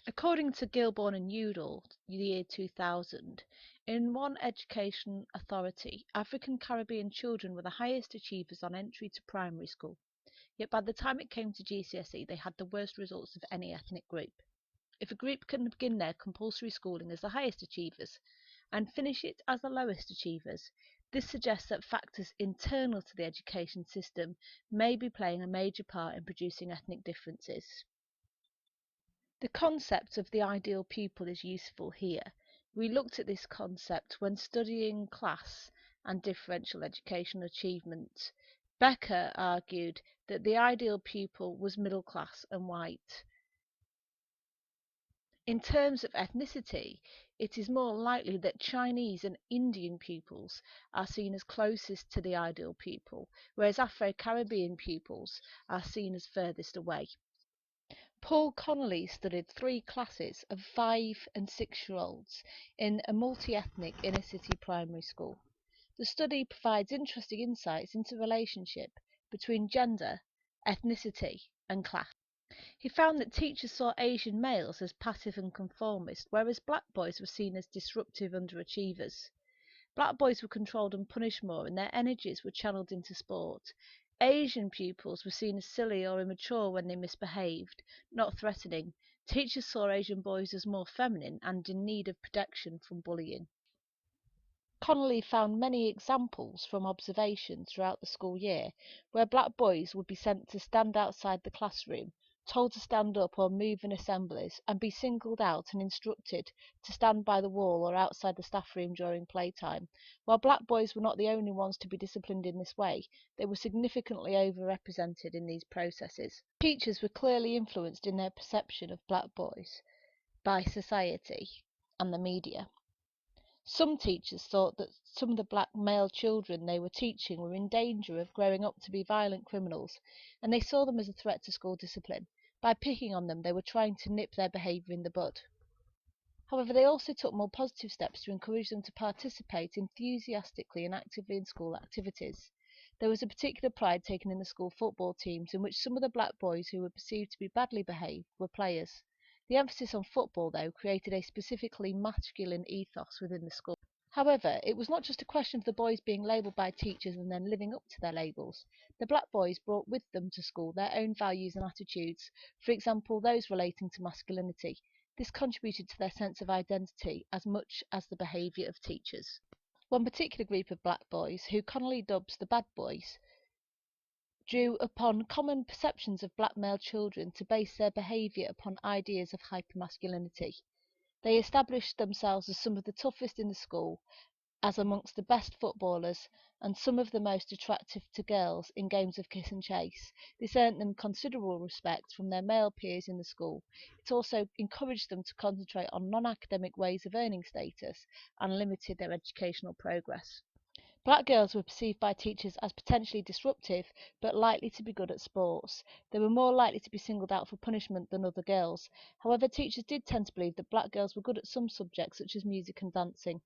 According to Gilborn and Udall, the year 2000, in one education authority, African Caribbean children were the highest achievers on entry to primary school. Yet by the time it came to GCSE, they had the worst results of any ethnic group. If a group can begin their compulsory schooling as the highest achievers and finish it as the lowest achievers, this suggests that factors internal to the education system may be playing a major part in producing ethnic differences. The concept of the ideal pupil is useful here. We looked at this concept when studying class and differential educational achievement. Becker argued that the ideal pupil was middle class and white. In terms of ethnicity, it is more likely that Chinese and Indian pupils are seen as closest to the ideal pupil, whereas Afro-Caribbean pupils are seen as furthest away. Paul Connolly studied 3 classes of 5 and 6-year-olds in a multi-ethnic inner-city primary school. The study provides interesting insights into the relationship between gender, ethnicity, and class. He found that teachers saw Asian males as passive and conformist, whereas black boys were seen as disruptive underachievers. Black boys were controlled and punished more, and their energies were channeled into sport. Asian pupils were seen as silly or immature when they misbehaved, not threatening. Teachers saw Asian boys as more feminine and in need of protection from bullying. Connolly found many examples from observation throughout the school year where black boys would be sent to stand outside the classroom, told to stand up or move in assemblies, and be singled out and instructed to stand by the wall or outside the staff room during playtime. While black boys were not the only ones to be disciplined in this way, they were significantly overrepresented in these processes. Teachers were clearly influenced in their perception of black boys by society and the media. Some teachers thought that some of the black male children they were teaching were in danger of growing up to be violent criminals, and they saw them as a threat to school discipline. By picking on them, they were trying to nip their behaviour in the bud. However, they also took more positive steps to encourage them to participate enthusiastically and actively in school activities. There was a particular pride taken in the school football teams, in which some of the black boys who were perceived to be badly behaved were players. The emphasis on football, though, created a specifically masculine ethos within the school. However, it was not just a question of the boys being labelled by teachers and then living up to their labels. The black boys brought with them to school their own values and attitudes, for example, those relating to masculinity. This contributed to their sense of identity as much as the behaviour of teachers. One particular group of black boys, who Connolly dubs the bad boys, drew upon common perceptions of black male children to base their behaviour upon ideas of hypermasculinity. They established themselves as some of the toughest in the school, as amongst the best footballers, and some of the most attractive to girls in games of kiss and chase. This earned them considerable respect from their male peers in the school. It also encouraged them to concentrate on non-academic ways of earning status and limited their educational progress. Black girls were perceived by teachers as potentially disruptive, but likely to be good at sports. They were more likely to be singled out for punishment than other girls. However, teachers did tend to believe that black girls were good at some subjects, such as music and dancing.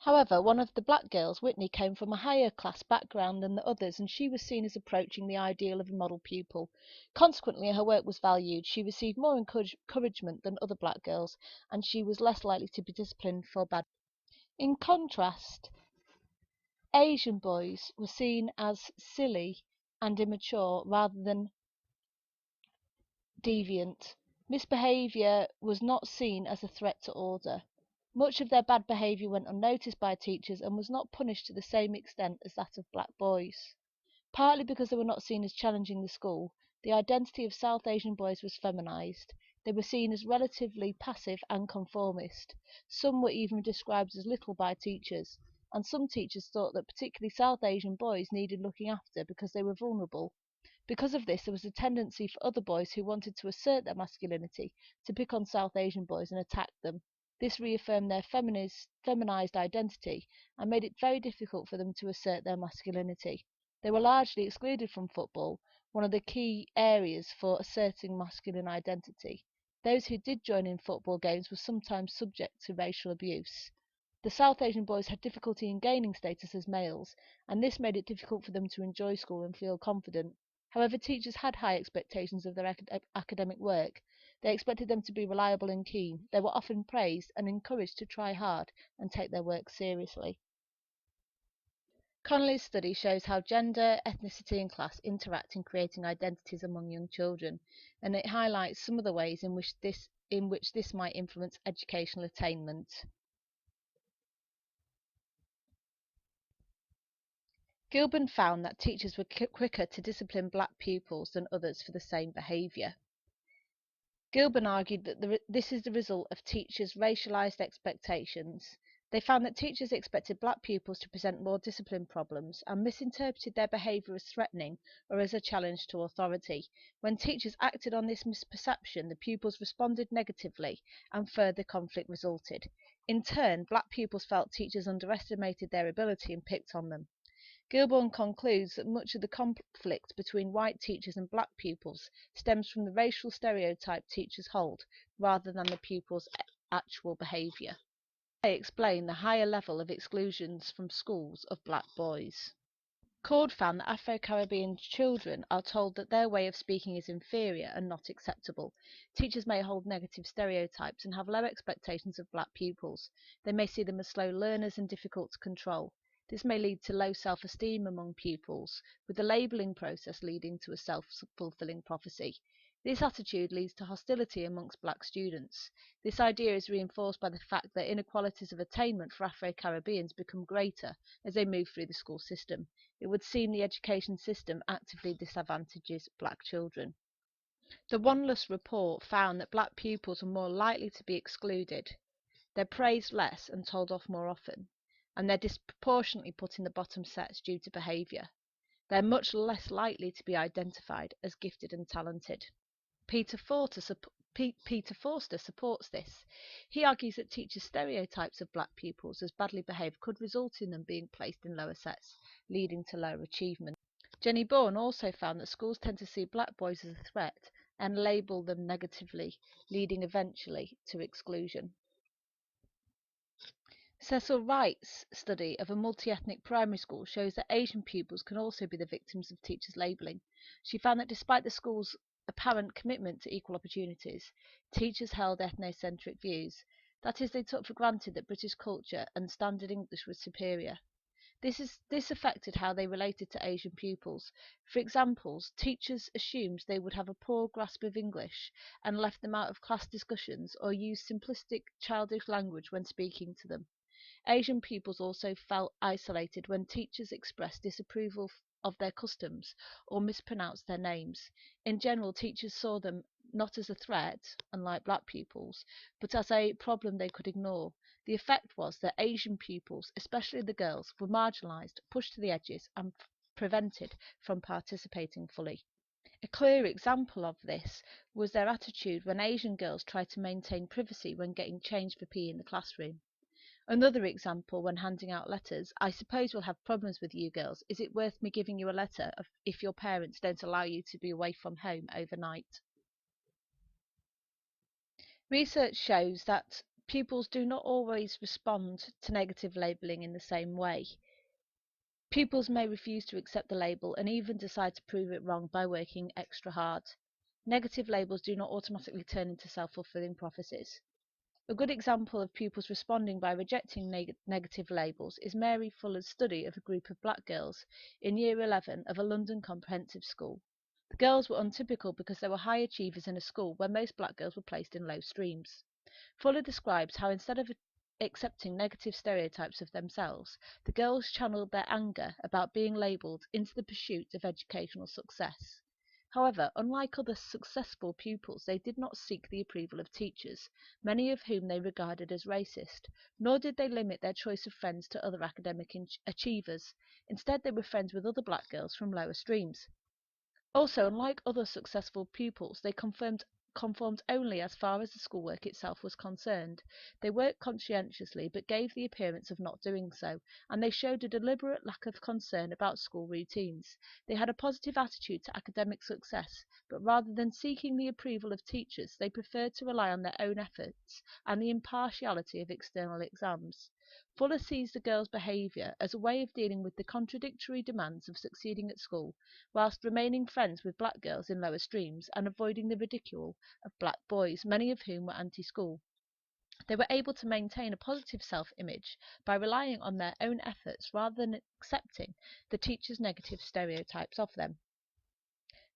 However, one of the black girls, Whitney, came from a higher class background than the others, and she was seen as approaching the ideal of a model pupil. Consequently, her work was valued. She received more encouragement than other black girls, and she was less likely to be disciplined for bad. In contrast, Asian boys were seen as silly and immature rather than deviant. Misbehaviour was not seen as a threat to order. Much of their bad behaviour went unnoticed by teachers and was not punished to the same extent as that of black boys. Partly because they were not seen as challenging the school, the identity of South Asian boys was feminised. They were seen as relatively passive and conformist. Some were even described as little by teachers, and some teachers thought that particularly South Asian boys needed looking after because they were vulnerable. Because of this, there was a tendency for other boys who wanted to assert their masculinity to pick on South Asian boys and attack them. This reaffirmed their feminised identity and made it very difficult for them to assert their masculinity. They were largely excluded from football, one of the key areas for asserting masculine identity. Those who did join in football games were sometimes subject to racial abuse. The South Asian boys had difficulty in gaining status as males, and this made it difficult for them to enjoy school and feel confident. However, teachers had high expectations of their academic work. They expected them to be reliable and keen. They were often praised and encouraged to try hard and take their work seriously. Connolly's study shows how gender, ethnicity and class interact in creating identities among young children, and it highlights some of the ways in which this might influence educational attainment. Gilban found that teachers were quicker to discipline black pupils than others for the same behaviour. Gilban argued that this is the result of teachers' racialised expectations. They found that teachers expected black pupils to present more discipline problems and misinterpreted their behaviour as threatening or as a challenge to authority. When teachers acted on this misperception, the pupils responded negatively and further conflict resulted. In turn, black pupils felt teachers underestimated their ability and picked on them. Gilborn concludes that much of the conflict between white teachers and black pupils stems from the racial stereotype teachers hold, rather than the pupils' actual behaviour. They explain the higher level of exclusions from schools of black boys. Cord found that Afro-Caribbean children are told that their way of speaking is inferior and not acceptable. Teachers may hold negative stereotypes and have low expectations of black pupils. They may see them as slow learners and difficult to control. This may lead to low self-esteem among pupils, with the labelling process leading to a self-fulfilling prophecy. This attitude leads to hostility amongst black students. This idea is reinforced by the fact that inequalities of attainment for Afro-Caribbeans become greater as they move through the school system. It would seem the education system actively disadvantages black children. The Wanless report found that black pupils are more likely to be excluded. They're praised less and told off more often, and they're disproportionately put in the bottom sets due to behaviour. They're much less likely to be identified as gifted and talented. Peter Forster supports this. He argues that teachers' stereotypes of black pupils as badly behaved could result in them being placed in lower sets, leading to lower achievement. Jenny Bourne also found that schools tend to see black boys as a threat and label them negatively, leading eventually to exclusion. Cecil Wright's study of a multi-ethnic primary school shows that Asian pupils can also be the victims of teachers' labelling. She found that despite the school's apparent commitment to equal opportunities, teachers held ethnocentric views. That is, they took for granted that British culture and standard English was superior. This affected how they related to Asian pupils. For example, teachers assumed they would have a poor grasp of English and left them out of class discussions or used simplistic childish language when speaking to them. Asian pupils also felt isolated when teachers expressed disapproval of their customs or mispronounced their names. In general, teachers saw them not as a threat, unlike black pupils, but as a problem they could ignore. The effect was that Asian pupils, especially the girls, were marginalised, pushed to the edges and prevented from participating fully. A clear example of this was their attitude when Asian girls tried to maintain privacy when getting changed for PE in the classroom. Another example when handing out letters. I suppose we'll have problems with you girls. Is it worth me giving you a letter if your parents don't allow you to be away from home overnight? Research shows that pupils do not always respond to negative labelling in the same way. Pupils may refuse to accept the label and even decide to prove it wrong by working extra hard. Negative labels do not automatically turn into self-fulfilling prophecies. A good example of pupils responding by rejecting negative labels is Mary Fuller's study of a group of black girls in Year 11 of a London comprehensive school. The girls were untypical because they were high achievers in a school where most black girls were placed in low streams. Fuller describes how instead of accepting negative stereotypes of themselves, the girls channeled their anger about being labelled into the pursuit of educational success. However, unlike other successful pupils, they did not seek the approval of teachers, many of whom they regarded as racist, nor did they limit their choice of friends to other academic achievers. Instead, they were friends with other black girls from lower streams. Also, unlike other successful pupils, they conformed only as far as the schoolwork itself was concerned. They worked conscientiously but gave the appearance of not doing so, and they showed a deliberate lack of concern about school routines. They had a positive attitude to academic success, but rather than seeking the approval of teachers, they preferred to rely on their own efforts and the impartiality of external exams. Fuller sees the girls' behaviour as a way of dealing with the contradictory demands of succeeding at school, whilst remaining friends with black girls in lower streams and avoiding the ridicule of black boys, many of whom were anti-school. They were able to maintain a positive self-image by relying on their own efforts rather than accepting the teachers' negative stereotypes of them.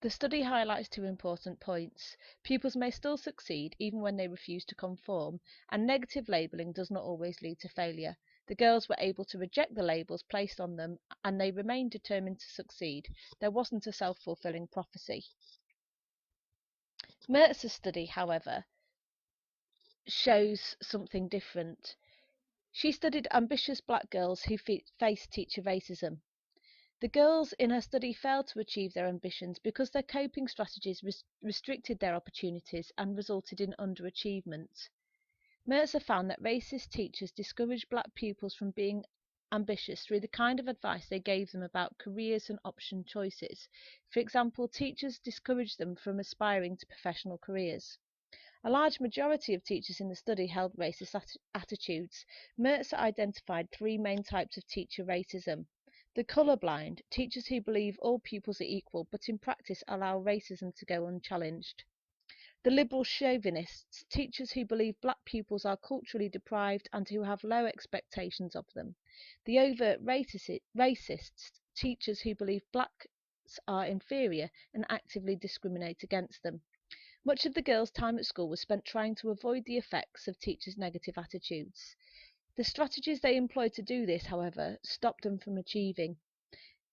The study highlights two important points. Pupils may still succeed even when they refuse to conform, and negative labelling does not always lead to failure. The girls were able to reject the labels placed on them, and they remained determined to succeed. There wasn't a self-fulfilling prophecy. Mertz's study, however, shows something different. She studied ambitious black girls who faced teacher racism. The girls in her study failed to achieve their ambitions because their coping strategies restricted their opportunities and resulted in underachievement. Mercer found that racist teachers discouraged black pupils from being ambitious through the kind of advice they gave them about careers and option choices. For example, teachers discouraged them from aspiring to professional careers. A large majority of teachers in the study held racist attitudes. Mercer identified three main types of teacher racism. The colourblind, teachers who believe all pupils are equal but in practice allow racism to go unchallenged. The liberal chauvinists, teachers who believe black pupils are culturally deprived and who have low expectations of them. The overt racists, teachers who believe blacks are inferior and actively discriminate against them. Much of the girls' time at school was spent trying to avoid the effects of teachers' negative attitudes. The strategies they employed to do this, however, stopped them from achieving.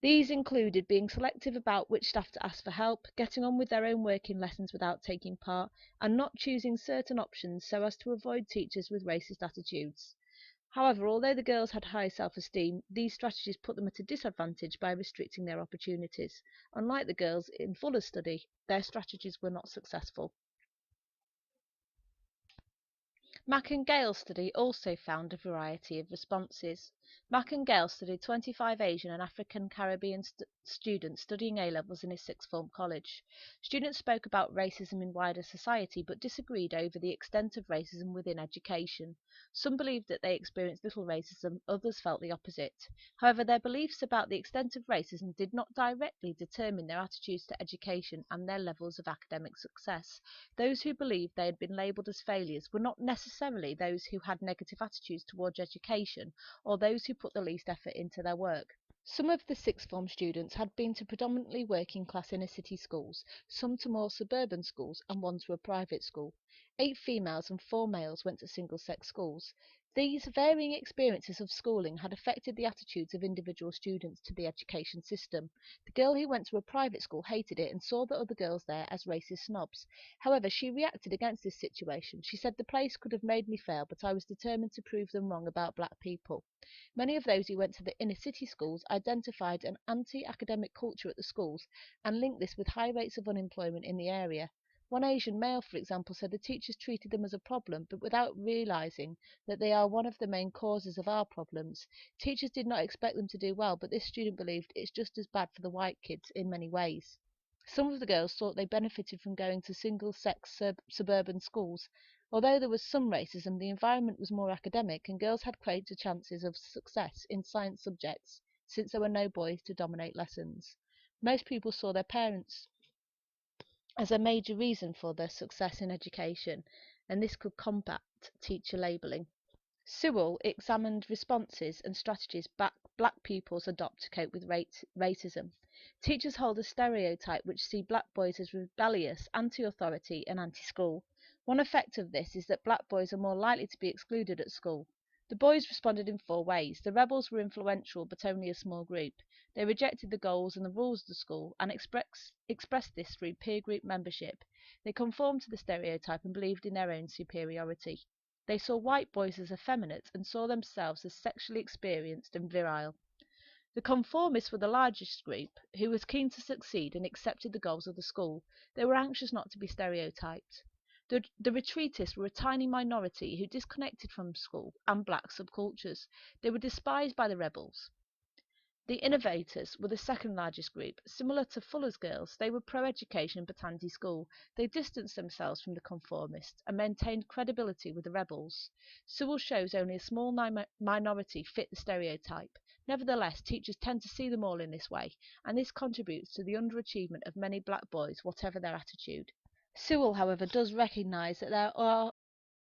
These included being selective about which staff to ask for help, getting on with their own work in lessons without taking part, and not choosing certain options so as to avoid teachers with racist attitudes. However, although the girls had high self-esteem, these strategies put them at a disadvantage by restricting their opportunities. Unlike the girls in Fuller's study, their strategies were not successful. Mack and Gale's study also found a variety of responses. Mack and Gale studied 25 Asian and African Caribbean students studying A-levels in his sixth form college. Students spoke about racism in wider society but disagreed over the extent of racism within education. Some believed that they experienced little racism, others felt the opposite. However, their beliefs about the extent of racism did not directly determine their attitudes to education and their levels of academic success. Those who believed they had been labelled as failures were not necessarily those who had negative attitudes towards education or those who put the least effort into their work. Some of the sixth form students had been to predominantly working class inner city schools, some to more suburban schools, and one to a private school. 8 females and 4 males went to single sex schools. These varying experiences of schooling had affected the attitudes of individual students to the education system. The girl who went to a private school hated it and saw the other girls there as racist snobs. However, she reacted against this situation. She said the place could have made me fail, but I was determined to prove them wrong about black people. Many of those who went to the inner city schools identified an anti-academic culture at the schools and linked this with high rates of unemployment in the area. One Asian male, for example, said the teachers treated them as a problem, but without realising that they are one of the main causes of our problems. Teachers did not expect them to do well, but this student believed it's just as bad for the white kids in many ways. Some of the girls thought they benefited from going to single-sex suburban schools. Although there was some racism, the environment was more academic and girls had greater chances of success in science subjects since there were no boys to dominate lessons. Most people saw their parents as a major reason for their success in education, and this could combat teacher labelling. Sewell examined responses and strategies black pupils adopt to cope with racism. Teachers hold a stereotype which see black boys as rebellious, anti-authority and anti-school. One effect of this is that black boys are more likely to be excluded at school. The boys responded in 4 ways. The rebels were influential but only a small group. They rejected the goals and the rules of the school and expressed this through peer group membership. They conformed to the stereotype and believed in their own superiority. They saw white boys as effeminate and saw themselves as sexually experienced and virile. The conformists were the largest group, who was keen to succeed and accepted the goals of the school. They were anxious not to be stereotyped. The retreatists were a tiny minority who disconnected from school and black subcultures. They were despised by the rebels. The innovators were the second largest group. Similar to Fuller's girls, they were pro-education but anti-school. They distanced themselves from the conformists and maintained credibility with the rebels. Sewell shows only a small minority fit the stereotype. Nevertheless, teachers tend to see them all in this way, and this contributes to the underachievement of many black boys, whatever their attitude. Sewell, however, does recognise that there are